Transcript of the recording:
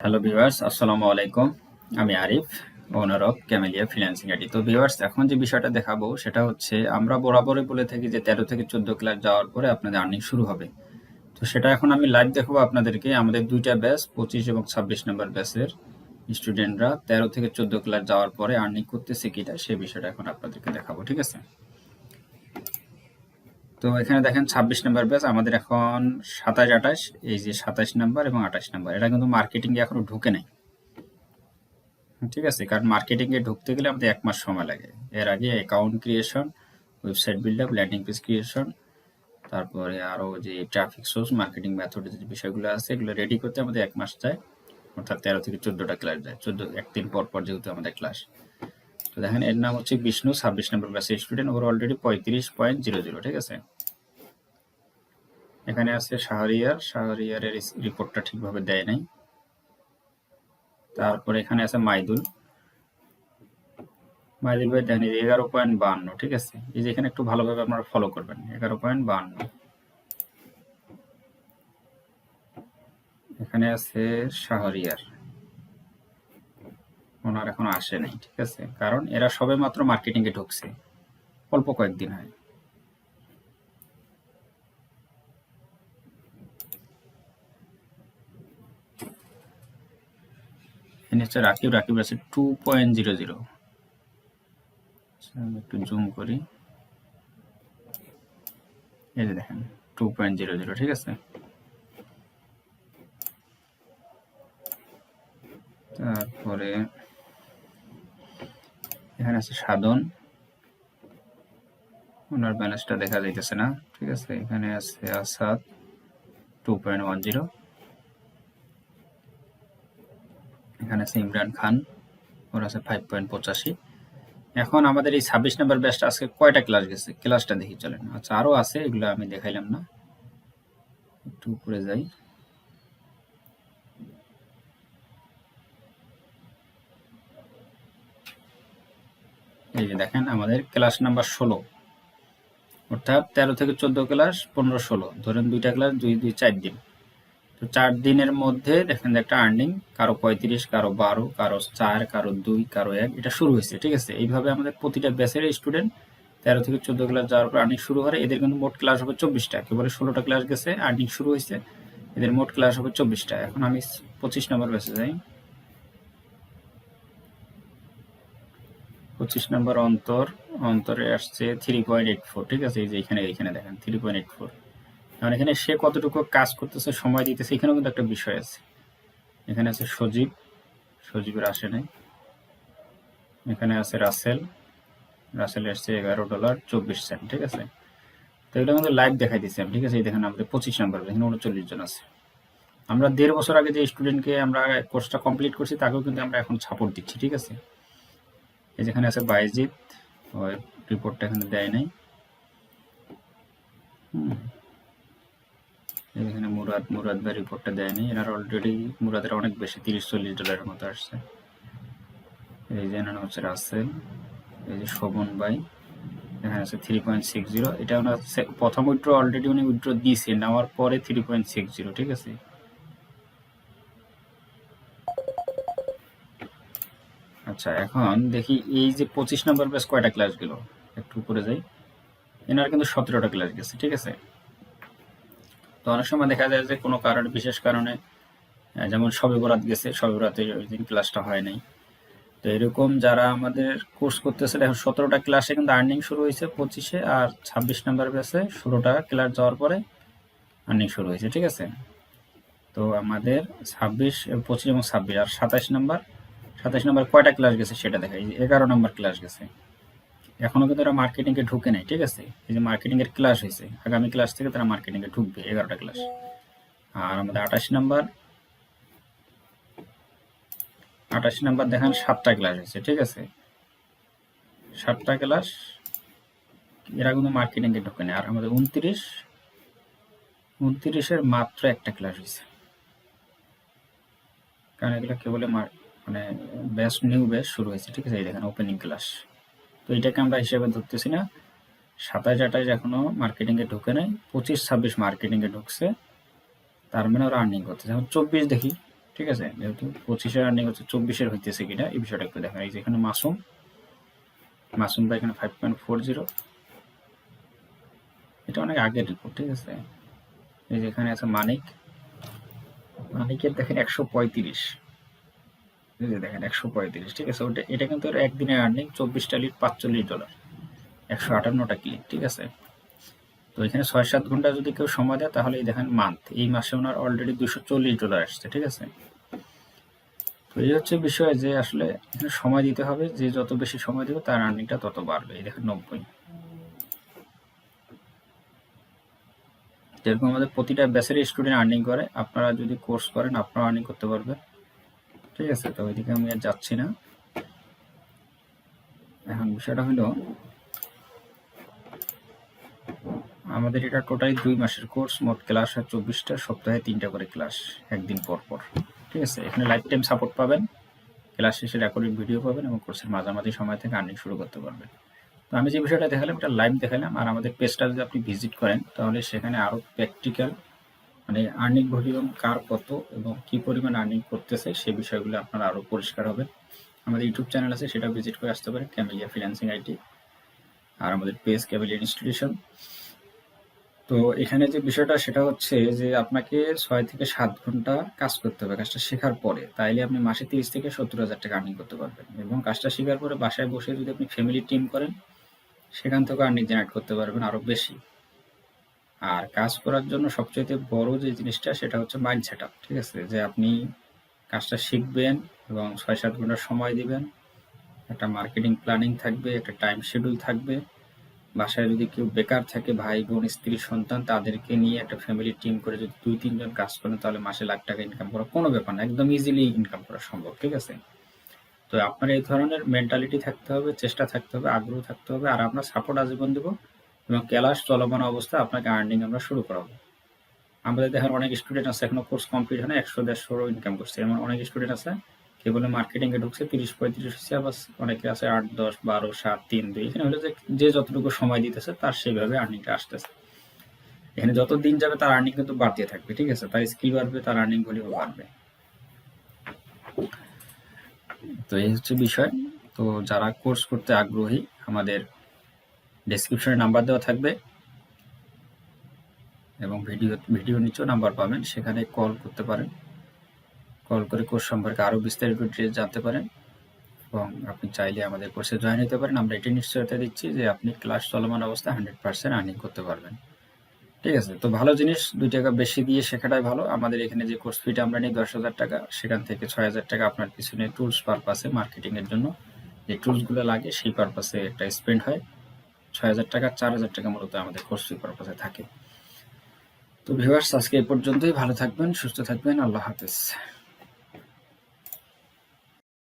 Hello viewers, আসসালামু আলাইকুম। আমি আরিফ, ওনার অফ ক্যামেলিয়া ফ্রিল্যান্সিং আইডি। তো ভিউয়ার্স, এখন যে বিষয়টা দেখাবো সেটা হচ্ছে আমরা বরাবরই বলে থাকি যে 13 থেকে 14 ক্লাস যাওয়ার পরে আপনাদের আর্নিং শুরু হবে। তো সেটা এখন আমি লাইভ দেখাবো আপনাদেরকে। আমাদের দুইটা ব্যাচ 25 এবং 26 নম্বর ব্যাচের স্টুডেন্টরা 13 থেকে 14 ক্লাস যাওয়ার পরে আর্নিং করতেছে কিনা সেই বিষয়টা এখন আপনাদেরকে দেখাবো, ঠিক আছে? তো এখানে দেখেন 26 নাম্বার ব্যাচ আমাদের এখন 27, 28, এই যে 27 নাম্বার এবং 28 নাম্বার, এটা কিন্তু মার্কেটিং এ এখনো ঢুকে নাই, ঠিক আছে? কারণ মার্কেটিং এ ঢুকতে গেলে আমাদের 1 মাস সময় লাগে। এর আগে account creation, website build up, landing page creation, তারপরে আরো যে ট্রাফিক সোর্স, মার্কেটিং মেথড যে বিষয়গুলো আছে এগুলো রেডি করতে আমাদের 1 মাস যায়, অর্থাৎ 13 থেকে 14টা ক্লাস যায়। 14 একদিন পর পর যেহেতু আমাদের ক্লাস। তো দেখেন এর নাম হচ্ছে বিষ্ণু, 26 নম্বর ব্যাচের স্টুডেন্ট, ওর অলরেডি 35.00, ঠিক আছে? এখানে আছে শাহরিয়ারের রিপোর্টটা ঠিকভাবে দেয় নাই। তারপরে এখানে আছে মাইদুল ভাই দেখেন 11.52, ঠিক আছে? এই যে এখানে একটু ভালোভাবে আপনারা ফলো করবেন। 11.52। এখানে আছে শাহরিয়ার, ওনার এখনো আসে নাই, ঠিক আছে? কারণ এরা সবে মাত্র মার্কেটিং এ ঢুকছে, অল্প কয়েকদিন হয়। এখানে হচ্ছে রাকিব আছে 2.00। একটু জুম করি, এই যে দেখেন 2.00, ঠিক আছে? তারপরে এখানে আছে সাধন, ওনার ব্যালেন্সটা দেখা যাইতেছে না, ঠিক আছে? এখানে আছে আসাদ 2.10। এখানে আছে ইমরান খান, ওর আছে 5.85। এখন আমাদের এই 26 নাম্বার ব্যাচটা আজকে কয়টা ক্লাস গেছে ক্লাসটা দেখি চলেন। আচ্ছা, আরো আছে, এগুলো আমি দেখাইলাম না, একটু উপরে যাই। এই যে দেখেন আমাদের ক্লাস নাম্বার 16, অর্থাৎ 13 থেকে 14 ক্লাস, 15, 16, ধরেন দুইটা ক্লাস, 4 দিন। তো 4 দিনের মধ্যে দেখেন একটা আর্নিং, কারো 35, কারো 12, কারো 4, কারো 2, কারো 1, এটা শুরু হয়েছে, ঠিক আছে? এইভাবে আমাদের প্রতিটা ব্যাচের স্টুডেন্ট 13 থেকে 14 ক্লাস যাওয়ার পর আর্নিং শুরু হয়। এদের কিন্তু মোট ক্লাস হবে 24টা, একেবারে 16টা ক্লাস গেছে, আর্নিং শুরু হয়েছে, এদের মোট ক্লাস হবে 24টা। এখন আমি 25 নম্বর ব্যাচে যাই। 25 নম্বর অন্তরে আসছে 3.84, ঠিক আছে? এই যে এখানে দেখেন 3.84। কারণ এখানে সে কতটুকু কাজ করতেছে, সময় দিতেছে, এখানেও কিন্তু একটা বিষয় আছে। এখানে আছে সজীবের আসে নাই। এখানে আছে রাসেল আসছে $11.24, ঠিক আছে? তো এগুলো কিন্তু লাইভ দেখাই দিচ্ছি আমি, ঠিক আছে? এই দেখেন আমাদের 25 নাম্বার, এখানে 39 জন আছে। আমরা 1.5 বছর আগে যে স্টুডেন্টকে আমরা কোর্সটা কমপ্লিট করছি তাকেও কিন্তু আমরা এখন সাপোর্ট দিচ্ছি, ঠিক আছে? এই যেখানে আছে বাইজিৎ, ওই রিপোর্টটা এখানে দেয় নাই। এখানে মুরাদ ভাই রিপোর্টটা দেয়নি, এনার অলরেডি মুরাদের অনেক বেশি, $30-40 মতো আসছে। এই যে এনার হচ্ছে রাসেল, এই যে শোভন ভাই, এখানে আছে 3.60। এটা ওনার প্রথম উইথড্র অলরেডি উনি উইথড্র দিয়েছে, নেওয়ার পরে 3.60, ঠিক আছে? আচ্ছা, এখন দেখি এই যে 25 নম্বর ব্যাচ কয়টা ক্লাস গেল, একটু উপরে যাই। এনার কিন্তু 17টা ক্লাস গেছে, ঠিক আছে? তো অনেক সময় দেখা যায় যে কোনো কারণে, বিশেষ কারণে, যেমন শবে বরাত গেছে, শবে বরাতে ওই দিন ক্লাসটা হয় নাই। তো এরকম যারা আমাদের কোর্স করতেছে, এখন 17টা ক্লাসে কিন্তু আর্নিং শুরু হয়েছে 25-এ, আর 26 নাম্বার ব্যাচে 16টা ক্লাস যাওয়ার পরে আর্নিং শুরু হয়েছে, ঠিক আছে? তো আমাদের 26, 25 এবং 26 আর 27 নাম্বার কয়টা ক্লাস গেছে সেটা দেখাই। 11 নাম্বার ক্লাস গেছে, এখনো কিন্তু তারা মার্কেটিং এ ঢুকে নাই, ঠিক আছে? এই যে মার্কেটিং এর ক্লাস হয়েছে, আগামী ক্লাস থেকে তারা মার্কেটিং এ ঢুকবে, 11টা ক্লাস। আর আমাদের 28 নাম্বার দেখেন 7টা ক্লাস হয়েছে, ঠিক আছে? 7টা ক্লাস, এরা কিন্তু মার্কেটিং এ ঢুকে নেই। আর আমাদের 29-এর মাত্র একটা ক্লাস হয়েছে, কারণ এগুলো কেবল মানে নিউ ব্যাচ শুরু হয়েছে, ঠিক আছে? এই দেখেন ওপেনিং ক্লাস। তো এটাকে আমরা হিসেবে ধরতেছি না। 27, 28 এখনো মার্কেটিং এ ঢুকে নাই, 25, 26 মার্কেটিং এ ঢুকছে, তার মানে ওরা আর্নিং করতেছে। এখন 24 দেখি, ঠিক আছে, যেহেতু 25-এর আর্নিং হচ্ছে 24-এর হইতেছে কিনা এই বিষয়টা একটু দেখেন। এই যে এখানে মাসুম ভাই এখানে 5.40, এটা অনেক আগের রিপোর্ট। ঠিক আছে, এই যে এখানে আছে মানিকের দেখেন 135, এই যে দেখেন 135। ঠিক আছে, ওটা এটা কিন্তু একদিনের আর্নিং 24টা লিড $45, 158টা ক্লিক। ঠিক আছে, তো এখানে 6-7 ঘন্টা যদি কেউ সময় দেয় তাহলে এই দেখেন মান্থ, এই মাসে ওনার অলরেডি $240 আসছে। ঠিক আছে, তো এই হচ্ছে বিষয় যে আসলে এখানে সময় দিতে হবে, যে যত বেশি সময় দেবে তার আর্নিংটা তত বাড়বে। এই দেখেন 90। যেরকম আমাদের প্রতিটা ব্যাচের স্টুডেন্ট আর্নিং করে, আপনারা যদি কোর্স করেন আপনারা আর্নিং করতে পারবেন। ঠিক আছে, তো ওইদিকে আমি আর যাচ্ছি না। এখন বিষয়টা হলো আমাদের এটা টোটালি 2 মাসের কোর্স, মোট ক্লাস হয় 24টা, সপ্তাহে 3টা করে ক্লাস, একদিন পর পর। ঠিক আছে, এখানে লাইফ টাইম সাপোর্ট পাবেন, ক্লাস শেষে রেকর্ডেড ভিডিও পাবেন এবং কোর্সের মাঝামাঝি সময় থেকে আর্নিং শুরু করতে পারবেন। তো আমি যে বিষয়টা দেখালাম এটা লাইভ দেখালাম, আর আমাদের পেজটা যদি আপনি ভিজিট করেন তাহলে সেখানে আরও প্র্যাকটিক্যাল মানে আর্নিং ভলিউম কার কত এবং কি পরিমাণ আর্নিং করতেছে সে বিষয়গুলো আপনারা আরও পরিষ্কার হবে। আমাদের ইউটিউব চ্যানেল আছে, সেটা ভিজিট করে আসতে পারেন, ক্যামেলিয়া ফ্রিল্যান্সিং আইটি, আর আমাদের পেজ ক্যামেলিয়া ইনস্টিটিউশন। তো এখানে যে বিষয়টা সেটা হচ্ছে যে আপনাকে 6 থেকে 7 ঘন্টা কাজ করতে হবে কাজটা শেখার পরে, তাইলে আপনি মাসে 30 থেকে 70,000 টাকা আর্নিং করতে পারবেন। এবং কাজটা শেখার পরে বাসায় বসে যদি আপনি ফ্যামিলি টিম করেন সেখান থেকে আর্নিং জেনারেট করতে পারবেন আরও বেশি। আর কাজ করার জন্য সবচেয়ে বড় যে জিনিসটা সেটা হচ্ছে মাইন্ড সেট আপ। ঠিক আছে, যে আপনি কাজটা শিখবেন এবং 6-7 ঘন্টা সময় দিবেন, একটা মার্কেটিং প্ল্যানিং থাকবে, একটা টাইম শিডিউল থাকবে। বাসায় যদি কেউ বেকার থাকে, ভাই বোন স্ত্রী সন্তান, তাদেরকে নিয়ে একটা ফ্যামিলি টিম করে যদি 2-3 জন কাজ করেন তাহলে মাসে লাখ টাকা ইনকাম করা কোনো ব্যাপার না, একদম ইজিলি ইনকাম করা সম্ভব। ঠিক আছে, তো আপনার এই ধরনের মেন্টালিটি থাকতে হবে, চেষ্টা থাকতে হবে, আগ্রহ থাকতে হবে, আর আমরা সাপোর্ট আজীবন দেবো এবং ক্লাস চলমান অবস্থায় আপনাকে আর্নিং আমরা শুরু করাবো। আমাদের দেখেন অনেক স্টুডেন্ট আছে এখনো কোর্স কমপ্লিট হয় না 100-150 ইনকাম করছে, এমন অনেক স্টুডেন্ট আছে কেবল মার্কেটিং এ ঢুকছে 30-35 হচ্ছে, আবার অনেকে আছে 8-10-12-7-3-2। এখানে হলো যে যতটুকু সময় দিতেছে তার সেইভাবে আর্নিংটা আসতেছে। এখানে যত দিন যাবে তার আর্নিং কিন্তু বাড়তে থাকবে। ঠিক আছে, তার স্কিল বাড়বে, তার আর্নিং ভলিউম বাড়বে। তো এই হচ্ছে বিষয়। তো যারা কোর্স করতে আগ্রহী আমাদের ডেসক্রিপশনে নাম্বার দেওয়া থাকবে এবং ভিডিও নিচেও নাম্বার পাবেন, সেখানে কল করতে পারেন, কল করে কোর্স সম্পর্কে আরও বিস্তারিত ডিটেইলস জানতে পারেন এবং আপনি চাইলে আমাদের কোর্সে জয়েন হতে পারেন। আমরা এটি নিশ্চয়তা দিচ্ছি যে আপনি ক্লাস চলমান অবস্থায় 100% আর্নিং করতে পারবেন। ঠিক আছে, তো ভালো জিনিস 2 টাকা বেশি দিয়ে শেখাটাই ভালো। আমাদের এখানে যে কোর্স ফিটা আমরা নিই 10,000 টাকা, সেখান থেকে 6,000 টাকা আপনার পিছনে টুলস পারপাসে, মার্কেটিং এর জন্য যে টুলসগুলো লাগে সেই পারপাসে একটা স্পেন্ড হয়। 6,000 টাকা 4,000 টাকা মূলত আমাদের কোর্স ফি পারপাসে থাকে। তো ভিউয়ার্স, আজকে এই পর্যন্তই। ভালো থাকবেন, সুস্থ থাকবেন, আল্লাহ হাফেজ।